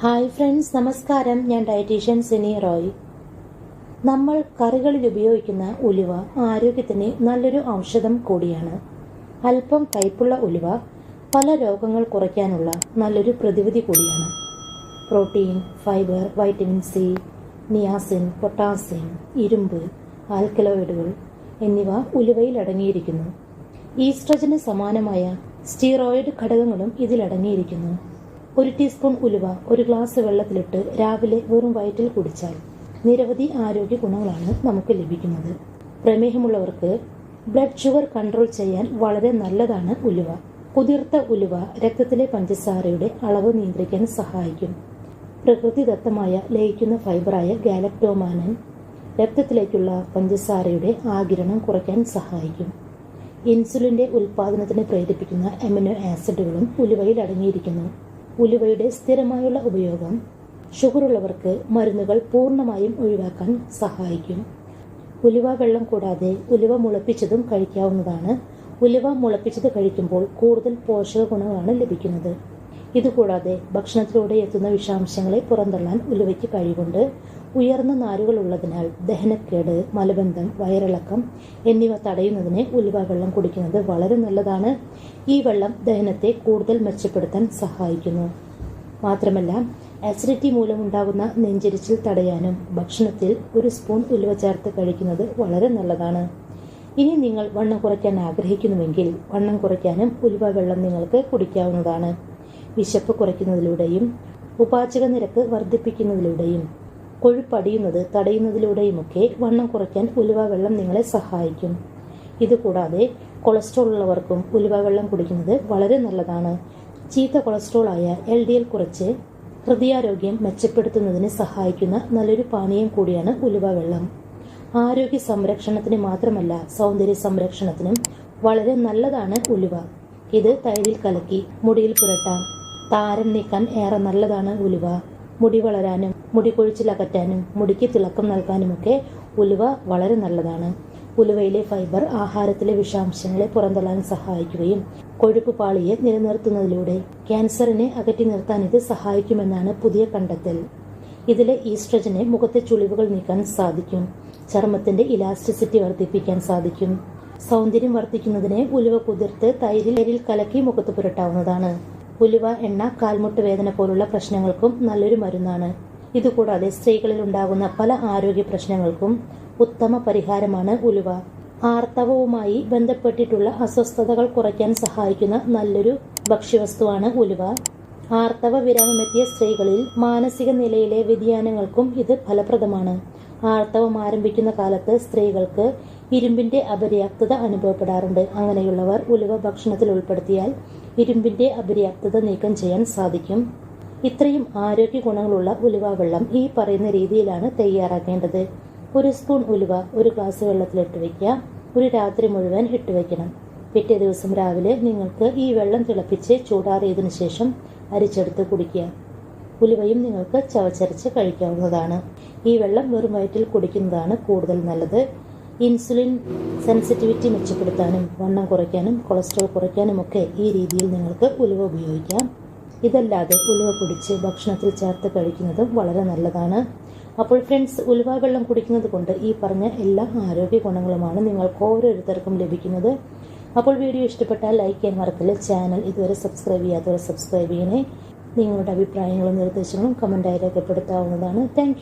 Hi friends, നമസ്കാരം. ഞാൻ dietitian Sini Roy. നമ്മൾ കറികളിൽ ഉപയോഗിക്കുന്ന ഉലുവ ആരോഗ്യത്തിന് നല്ലൊരു ഔഷധം കൂടിയാണ്. അല്പം കയ്പുള്ള ഉലുവ പല രോഗങ്ങൾ കുറയ്ക്കാനുള്ള നല്ലൊരു പ്രതിവിധി കൂടിയാണ്. Protein, fibre, vitamin C, niacin, potassium, ഇരുമ്പ്, ആൽക്കലോയിഡുകൾ എന്നിവ ഉലുവയിൽ അടങ്ങിയിരിക്കുന്നു. ഈസ്ട്രജന് സമാനമായ സ്റ്റീറോയിഡ് ഘടകങ്ങളും ഇതിലടങ്ങിയിരിക്കുന്നു. 1 ടീസ്പൂൺ ഉലുവ 1 ഗ്ലാസ് വെള്ളത്തിലിട്ട് രാവിലെ വെറും വയറ്റിൽ കുടിച്ചാൽ നിരവധി ആരോഗ്യ ഗുണങ്ങളാണ് നമുക്ക് ലഭിക്കുന്നത്. പ്രമേഹമുള്ളവർക്ക് ബ്ലഡ് ഷുഗർ കൺട്രോൾ ചെയ്യാൻ വളരെ നല്ലതാണ് ഉലുവ. കുതിർത്ത ഉലുവ രക്തത്തിലെ പഞ്ചസാരയുടെ അളവ് നിയന്ത്രിക്കാൻ സഹായിക്കും. പ്രകൃതിദത്തമായ ലയിക്കുന്ന ഫൈബറായ ഗാലക്ടോമാനൻ രക്തത്തിലേക്കുള്ള പഞ്ചസാരയുടെ ആഗിരണം കുറയ്ക്കാൻ സഹായിക്കും. ഇൻസുലിന്റെ ഉൽപാദനത്തിന് പ്രേരിപ്പിക്കുന്ന അമിനോ ആസിഡുകളും ഉലുവയിൽ അടങ്ങിയിരിക്കുന്നു. ഉലുവയുടെ സ്ഥിരമായുള്ള ഉപയോഗം ഷുഗറുള്ളവർക്ക് മരുന്നുകൾ പൂർണ്ണമായും ഒഴിവാക്കാൻ സഹായിക്കും. ഉലുവ വെള്ളം കൂടാതെ ഉലുവ മുളപ്പിച്ചതും കഴിക്കാവുന്നതാണ്. ഉലുവ മുളപ്പിച്ചത് കഴിക്കുമ്പോൾ കൂടുതൽ പോഷക ഗുണങ്ങളാണ് ലഭിക്കുന്നത്. ഇതുകൂടാതെ ഭക്ഷണത്തിലൂടെ എത്തുന്ന വിഷാംശങ്ങളെ പുറന്തള്ളാൻ ഉലുവയ്ക്ക് കഴിവുണ്ട്. ഉയർന്ന നാരുകൾ ഉള്ളതിനാൽ ദഹനക്കേട്, മലബന്ധം, വയറിളക്കം എന്നിവ തടയുന്നതിന് ഉലുവ വെള്ളം കുടിക്കുന്നത് വളരെ നല്ലതാണ്. ഈ വെള്ളം ദഹനത്തെ കൂടുതൽ മെച്ചപ്പെടുത്താൻ സഹായിക്കുന്നു. മാത്രമല്ല, അസിഡിറ്റി മൂലമുണ്ടാകുന്ന നെഞ്ചരിച്ചിൽ തടയാനും ഭക്ഷണത്തിൽ 1 സ്പൂൺ ഉലുവ ചേർത്ത് കഴിക്കുന്നത് വളരെ നല്ലതാണ്. ഇനി നിങ്ങൾ വണ്ണം കുറയ്ക്കാൻ ആഗ്രഹിക്കുന്നുവെങ്കിൽ വണ്ണം കുറയ്ക്കാനും ഉലുവ വെള്ളം നിങ്ങൾക്ക് കുടിക്കാവുന്നതാണ്. വിശപ്പ് കുറയ്ക്കുന്നതിലൂടെയും ഉപാചക നിരക്ക് വർദ്ധിപ്പിക്കുന്നതിലൂടെയും കൊഴുപ്പടിയുന്നത് തടയുന്നതിലൂടെയുമൊക്കെ വണ്ണം കുറയ്ക്കാൻ ഉലുവ വെള്ളം നിങ്ങളെ സഹായിക്കും. ഇതുകൂടാതെ കൊളസ്ട്രോൾ ഉള്ളവർക്കും ഉലുവ വെള്ളം കുടിക്കുന്നത് വളരെ നല്ലതാണ്. ചീത്ത കൊളസ്ട്രോളായ LDL കുറച്ച് ഹൃദയാരോഗ്യം മെച്ചപ്പെടുത്തുന്നതിന് സഹായിക്കുന്ന നല്ലൊരു പാനീയം കൂടിയാണ് ഉലുവ വെള്ളം. ആരോഗ്യ സംരക്ഷണത്തിന് മാത്രമല്ല, സൗന്ദര്യ സംരക്ഷണത്തിനും വളരെ നല്ലതാണ് ഉലുവ. ഇത് തൈരിൽ കലക്കി മുടിയിൽ പുരട്ടാം. താരൻ നീക്കാൻ ഏറെ നല്ലതാണ് ഉലുവ. മുടി വളരാനും മുടി കൊഴിച്ചിലകറ്റാനും മുടിക്ക് തിളക്കം നൽകാനുമൊക്കെ ഉലുവ വളരെ നല്ലതാണ്. ഉലുവയിലെ ഫൈബർ ആഹാരത്തിലെ വിഷാംശങ്ങളെ പുറന്തള്ളാൻ സഹായിക്കുകയും കൊഴുപ്പ് പാളിയെ നിലനിർത്തുന്നതിലൂടെ ക്യാൻസറിനെ അകറ്റി നിർത്താൻ ഇത് സഹായിക്കുമെന്നാണ് പുതിയ കണ്ടെത്തൽ. ഇതിലെ ഈസ്ട്രജനെ മുഖത്തെ ചുളിവുകൾ നീക്കാൻ സാധിക്കും. ചർമ്മത്തിന്റെ ഇലാസ്റ്റിസിറ്റി വർദ്ധിപ്പിക്കാൻ സാധിക്കും. സൗന്ദര്യം വർദ്ധിക്കുന്നതിന് ഉലുവ കുതിർത്ത് തൈരിൽ കലക്കി മുഖത്ത് പുരട്ടാവുന്നതാണ്. ഉലുവ എണ്ണ കാൽമുട്ട് വേദന പോലുള്ള പ്രശ്നങ്ങൾക്കും നല്ലൊരു മരുന്നാണ്. ഇതുകൂടാതെ സ്ത്രീകളിൽ ഉണ്ടാകുന്ന പല ആരോഗ്യ പ്രശ്നങ്ങൾക്കും ഉത്തമ പരിഹാരമാണ് ഉലുവ. ആർത്തവവുമായി ബന്ധപ്പെട്ടിട്ടുള്ള അസ്വസ്ഥതകൾ കുറയ്ക്കാൻ സഹായിക്കുന്ന നല്ലൊരു ഭക്ഷ്യവസ്തുവാണ് ഉലുവ. ആർത്തവ വിരാമമെത്തിയ സ്ത്രീകളിൽ മാനസിക നിലയിലെ വ്യതിയാനങ്ങൾക്കും ഇത് ഫലപ്രദമാണ്. ആർത്തവം ആരംഭിക്കുന്ന കാലത്ത് സ്ത്രീകൾക്ക് ഇരുമ്പിന്റെ അപര്യാപ്തത അനുഭവപ്പെടാറുണ്ട്. അങ്ങനെയുള്ളവർ ഉലുവ ഭക്ഷണത്തിൽ ഉൾപ്പെടുത്തിയാൽ ഇരുമ്പിന്റെ അപര്യാപ്തത നീക്കം ചെയ്യാൻ സാധിക്കും. ഇത്രയും ആരോഗ്യ ഗുണങ്ങളുള്ള ഉലുവ വെള്ളം ഈ പറയുന്ന രീതിയിലാണ് തയ്യാറാക്കേണ്ടത്. 1 സ്പൂൺ ഉലുവ 1 ഗ്ലാസ് വെള്ളത്തിലിട്ട് വയ്ക്കുക. ഒരു രാത്രി മുഴുവൻ ഇട്ട് വയ്ക്കണം. പിറ്റേ ദിവസം രാവിലെ നിങ്ങൾക്ക് ഈ വെള്ളം തിളപ്പിച്ച് ചൂടാറിയതിനു ശേഷം അരിച്ചെടുത്ത് കുടിക്കുക. ഉലുവയും നിങ്ങൾക്ക് ചവച്ചരച്ച് കഴിക്കാവുന്നതാണ്. ഈ വെള്ളം വെറും വയറ്റിൽ കുടിക്കുന്നതാണ് കൂടുതൽ നല്ലത്. ഇൻസുലിൻ സെൻസിറ്റിവിറ്റി മെച്ചപ്പെടുത്താനും വണ്ണം കുറയ്ക്കാനും കൊളസ്ട്രോൾ കുറയ്ക്കാനുമൊക്കെ ഈ രീതിയിൽ നിങ്ങൾക്ക് ഉലുവ ഉപയോഗിക്കാം. ഇതല്ലാതെ ഉലുവ പൊടിച്ച് ഭക്ഷണത്തിൽ ചേർത്ത് കഴിക്കുന്നതും വളരെ നല്ലതാണ്. അപ്പോൾ ഫ്രണ്ട്സ്, ഉലുവ വെള്ളം കുടിക്കുന്നത് കൊണ്ട് ഈ പറഞ്ഞ എല്ലാ ആരോഗ്യ ഗുണങ്ങളുമാണ് നിങ്ങൾക്ക് ഓരോരുത്തർക്കും ലഭിക്കുന്നത്. അപ്പോൾ വീഡിയോ ഇഷ്ടപ്പെട്ടാൽ ലൈക്ക് ചെയ്യാൻ മറക്കില്ല. ചാനൽ ഇതുവരെ സബ്സ്ക്രൈബ് ചെയ്യാത്തവരെ സബ്സ്ക്രൈബ് ചെയ്യണേ. നിങ്ങളുടെ അഭിപ്രായങ്ങളും നിർദ്ദേശങ്ങളും കമൻറ്റായി രേഖപ്പെടുത്താവുന്നതാണ്. താങ്ക്